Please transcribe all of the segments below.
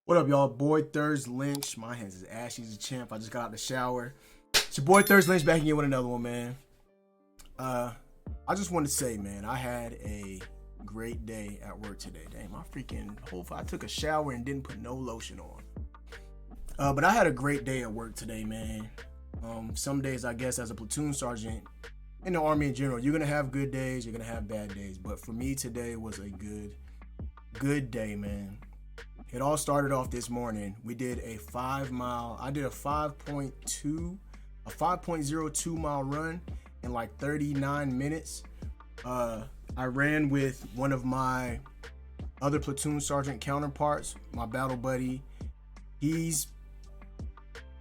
What up, y'all? Boy Thurs Lynch. My hands is ashy as a champ. I just got out the shower. It's your boy Thurs Lynch back again with another one, man. I just want to say, man, I had a great day at work today. Dang, my freaking I took a shower and didn't put no lotion on. But I had a great day at work today, man. Some days, I guess, as a platoon sergeant in the Army in general, you're gonna have good days, you're gonna have bad days. But for me, today was a good day, man. It all started off this morning. We did a 5 mile. I did a 5.02 mile run in like 39 minutes. I ran with one of my other platoon sergeant counterparts, my battle buddy. He's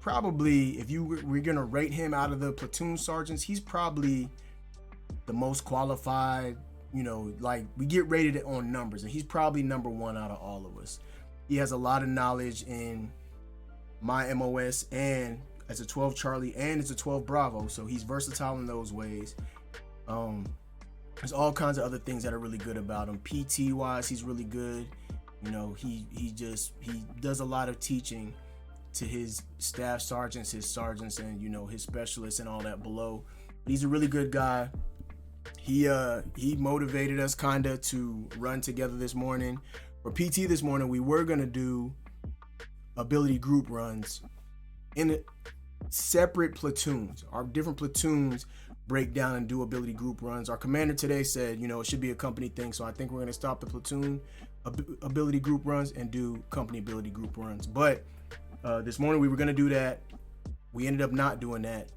probably, if we're gonna rate him out of the platoon sergeants, he's probably the most qualified. Like we get rated on numbers, and he's probably number one out of all of us. He has a lot of knowledge in my MOS and as a 12 Charlie and as a 12 Bravo, so he's versatile in those ways. There's all kinds of other things that are really good about him. PT wise, he's really good. He does a lot of teaching to his staff sergeants, his sergeants, and his specialists and all that below. But he's a really good guy. He motivated us kinda to run together this morning. For PT this morning, we were gonna do ability group runs in separate platoons. Our different platoons break down and do ability group runs. Our commander today said, it should be a company thing, so I think we're gonna stop the platoon ability group runs and do company ability group runs. But this morning we were gonna do that. We ended up not doing that,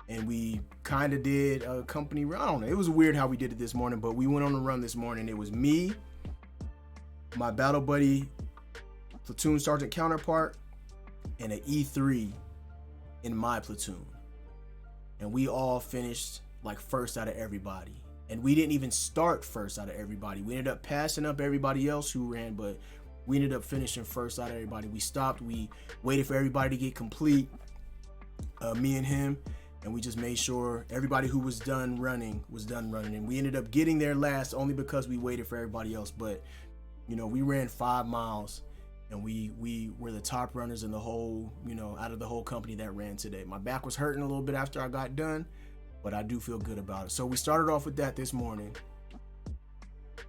and we kind of did a company run. I don't know. It was weird how we did it this morning, but we went on a run this morning. It was me, my battle buddy, platoon sergeant counterpart, and an E3 in my platoon. And we all finished like first out of everybody. And we didn't even start first out of everybody. We ended up passing up everybody else who ran, but we ended up finishing first out of everybody. We stopped, we waited for everybody to get complete, me and him, and we just made sure everybody who was done running was done running. And we ended up getting there last only because we waited for everybody else. But we ran 5 miles, and we were the top runners in the whole, out of the whole company that ran today. My back was hurting a little bit after I got done, but I do feel good about it. So we started off with that this morning.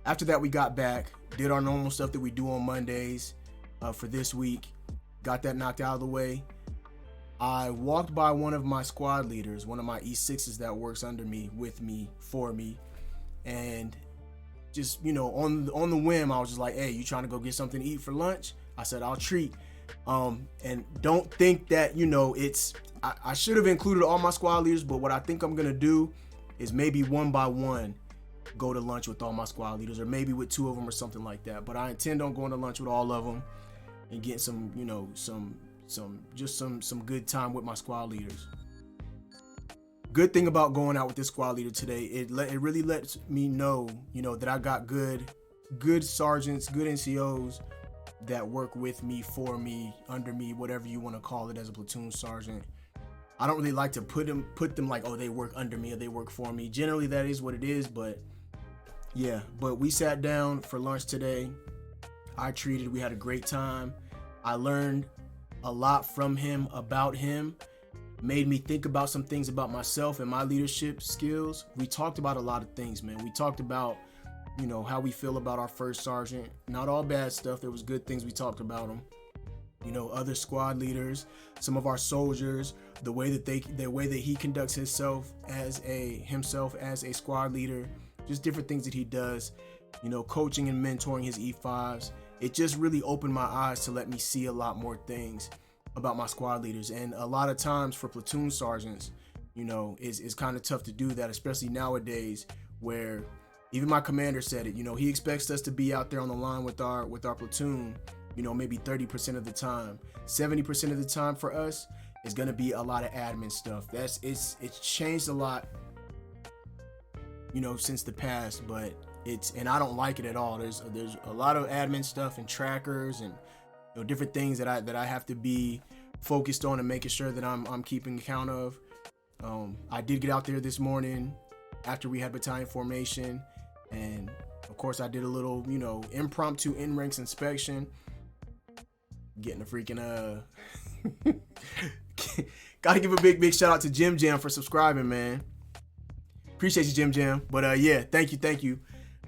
After that, we got back, did our normal stuff that we do on Mondays for this week, got that knocked out of the way. I walked by one of my squad leaders, one of my E6s that works under me, with me, for me, and just, on the whim, I was just like, hey, you trying to go get something to eat for lunch? I said, I'll treat. And don't think that, I should have included all my squad leaders, but what I think I'm going to do is maybe one by one go to lunch with all my squad leaders, or maybe with 2 of them or something like that. But I intend on going to lunch with all of them and getting some good time with my squad leaders. Good thing about going out with this squad leader today, it really lets me know, that I got good sergeants, good NCOs that work with me, for me, under me, whatever you want to call it as a platoon sergeant. I don't really like to put them like, oh, they work under me or they work for me. Generally, that is what it is, but yeah. But we sat down for lunch today. I treated. We had a great time. I learned a lot from him, about him. Made me think about some things about myself and my leadership skills. We talked about a lot of things, man. We talked about, how we feel about our first sergeant. Not all bad stuff. There was good things we talked about him. Other squad leaders, some of our soldiers, the way that he conducts himself as a squad leader, just different things that he does, coaching and mentoring his E5s. It just really opened my eyes to let me see a lot more things about my squad leaders. And a lot of times for platoon sergeants, it's kind of tough to do that, especially nowadays, where even my commander said it, he expects us to be out there on the line with our platoon, maybe 30% of the time. 70% of the time for us is going to be a lot of admin stuff. It's changed a lot, since the past, but and I don't like it at all. There's a lot of admin stuff and trackers and different things that I have to be focused on and making sure that I'm keeping account of. I did get out there this morning after we had battalion formation, and of course I did a little impromptu in ranks inspection. getting a freaking gotta give a big shout out to Jim Jam for subscribing, man. Appreciate you, Jim Jam. But yeah, thank you.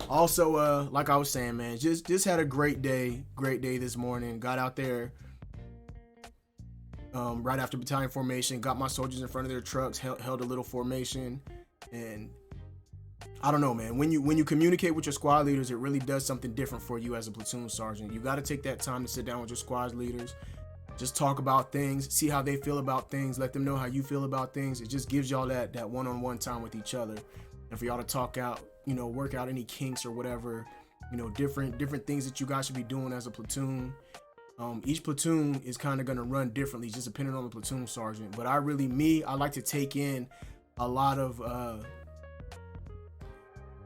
Also, like I was saying, man, just had a great day this morning. Got out there right after battalion formation, got my soldiers in front of their trucks, held a little formation, and I don't know, man. When you communicate with your squad leaders, it really does something different for you as a platoon sergeant. You got to take that time to sit down with your squad leaders, just talk about things, see how they feel about things, let them know how you feel about things. It just gives y'all that one-on-one time with each other, and for y'all to talk out, work out any kinks or whatever, different things that you guys should be doing as a platoon. Each platoon is kind of going to run differently, just depending on the platoon sergeant. But I like to take in a lot of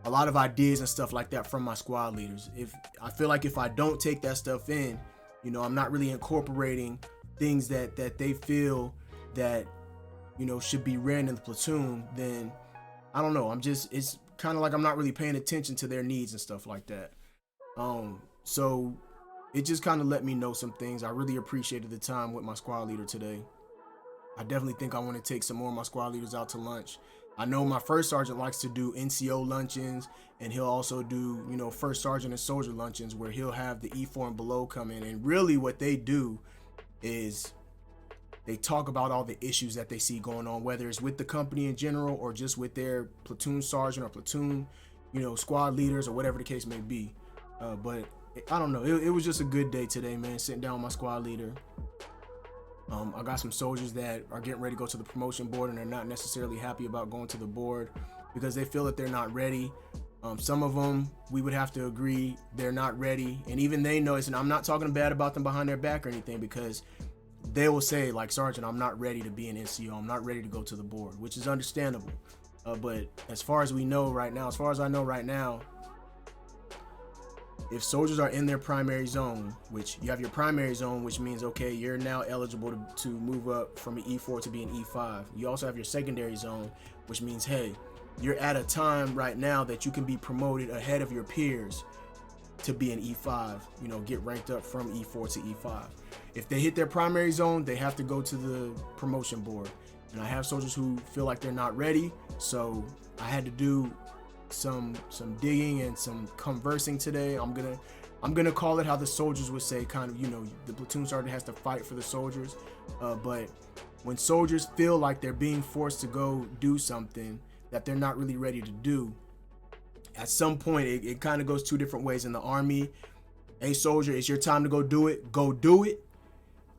ideas and stuff like that from my squad leaders. If I feel like if I don't take that stuff in, I'm not really incorporating things that they feel that should be ran in the platoon, then I don't know. It's kind of like I'm not really paying attention to their needs and stuff like that. So it just kind of let me know some things. I really appreciated the time with my squad leader today. I definitely think I want to take some more of my squad leaders out to lunch. I know my first sergeant likes to do NCO luncheons, and he'll also do, first sergeant and soldier luncheons where he'll have the E4 and below come in. And really what they do is they talk about all the issues that they see going on, whether it's with the company in general or just with their platoon sergeant or platoon, squad leaders or whatever the case may be. But I don't know. It was just a good day today, man, sitting down with my squad leader. I got some soldiers that are getting ready to go to the promotion board, and they're not necessarily happy about going to the board because they feel that they're not ready. Some of them, we would have to agree they're not ready. And even they know, and I'm not talking bad about them behind their back or anything, because they will say, like, Sergeant, I'm not ready to be an NCO. I'm not ready to go to the board, which is understandable. But as far as I know right now, if soldiers are in their primary zone, which you have your primary zone, which means, okay, you're now eligible to move up from an E4 to be an E5. You also have your secondary zone, which means, hey, you're at a time right now that you can be promoted ahead of your peers to be an E5, get ranked up from E4 to E5. If they hit their primary zone, they have to go to the promotion board. And I have soldiers who feel like they're not ready, so I had to do some digging and some conversing today. I'm gonna call it how the soldiers would say, kind of, the platoon sergeant has to fight for the soldiers. But when soldiers feel like they're being forced to go do something that they're not really ready to do, at some point it kind of goes two different ways in the Army. Hey, soldier, it's your time to go do it.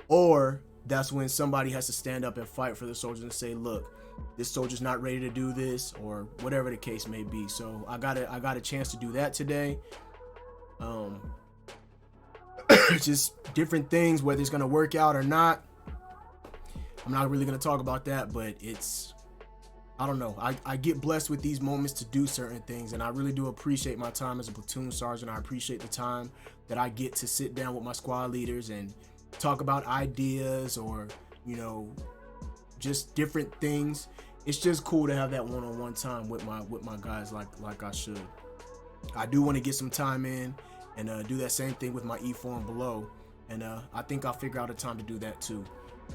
Or that's when somebody has to stand up and fight for the soldiers and say, look, this soldier's not ready to do this, or whatever the case may be. So I got a chance to do that today. Just different things, whether it's gonna work out or not. I'm not really gonna talk about that, but I don't know. I get blessed with these moments to do certain things, and I really do appreciate my time as a platoon sergeant. I appreciate the time that I get to sit down with my squad leaders and talk about ideas or, just different things. It's just cool to have that one-on-one time with my guys like I should. I do want to get some time in and do that same thing with my E4 and below, and I think I'll figure out a time to do that too.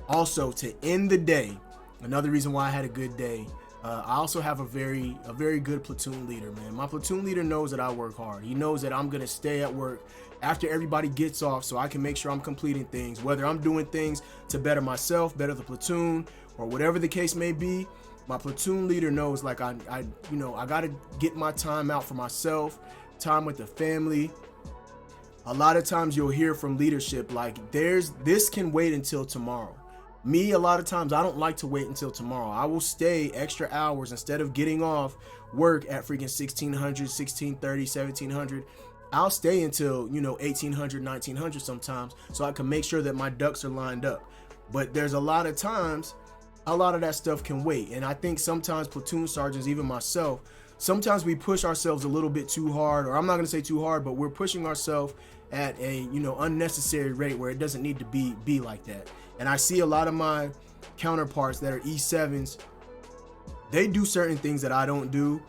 Also, to end the day, another reason why I had a good day, I also have a very good platoon leader, man. My platoon leader knows that I work hard. He knows that I'm gonna stay at work after everybody gets off, so I can make sure I'm completing things, whether I'm doing things to better myself, better the platoon, or whatever the case may be. My platoon leader knows, like, I gotta get my time out for myself, time with the family. A lot of times you'll hear from leadership like, this can wait until tomorrow. Me, a lot of times I don't like to wait until tomorrow. I will stay extra hours instead of getting off work at freaking 1600, 1630, 1700. I'll stay until 1800, 1900 sometimes, so I can make sure that my ducks are lined up. But there's a lot of times, a lot of that stuff can wait. And I think sometimes platoon sergeants, even myself, sometimes we push ourselves a little bit too hard, or I'm not gonna say too hard, but we're pushing ourselves at a unnecessary rate where it doesn't need to be like that. And I see a lot of my counterparts that are E7s, they do certain things that I don't do,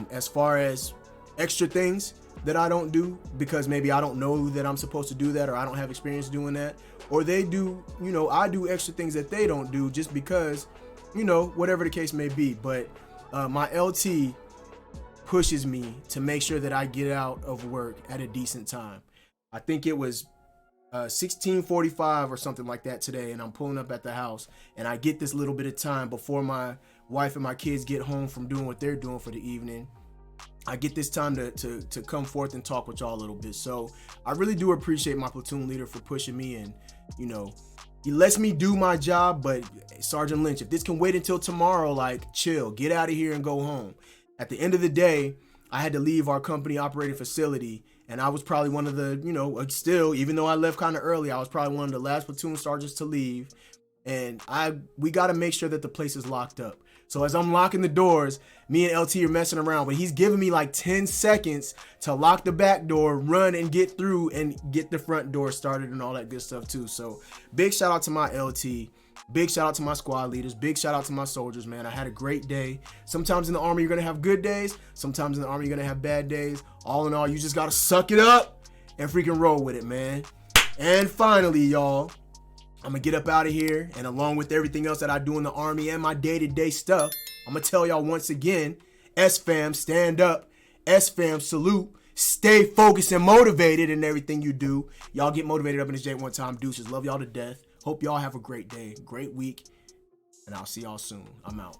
as far as extra things. that I don't do because maybe I don't know that I'm supposed to do that, or I don't have experience doing that, or they do, I do extra things that they don't do just because, whatever the case may be. But my LT pushes me to make sure that I get out of work at a decent time. I think it was 16:45 or something like that today, and I'm pulling up at the house, and I get this little bit of time before my wife and my kids get home from doing what they're doing for the evening. I get this time to come forth and talk with y'all a little bit. So I really do appreciate my platoon leader for pushing me, and he lets me do my job. But Sergeant Lynch, if this can wait until tomorrow, like, chill, get out of here and go home. At the end of the day, I had to leave our company operating facility, and I was probably one of the, still, even though I left kind of early, I was probably one of the last platoon sergeants to leave. And we got to make sure that the place is locked up. So as I'm locking the doors, me and LT are messing around, but he's giving me like 10 seconds to lock the back door, run and get through and get the front door started and all that good stuff too. So big shout out to my LT. Big shout out to my squad leaders. Big shout out to my soldiers, man. I had a great day. Sometimes in the Army, you're going to have good days. Sometimes in the Army, you're going to have bad days. All in all, you just got to suck it up and freaking roll with it, man. And finally, y'all, I'm going to get up out of here. And along with everything else that I do in the Army and my day-to-day stuff, I'm going to tell y'all once again, SFAM, stand up. SFAM, salute. Stay focused and motivated in everything you do. Y'all get motivated up in this J one time. Deuces. Love y'all to death. Hope y'all have a great day, great week, and I'll see y'all soon. I'm out.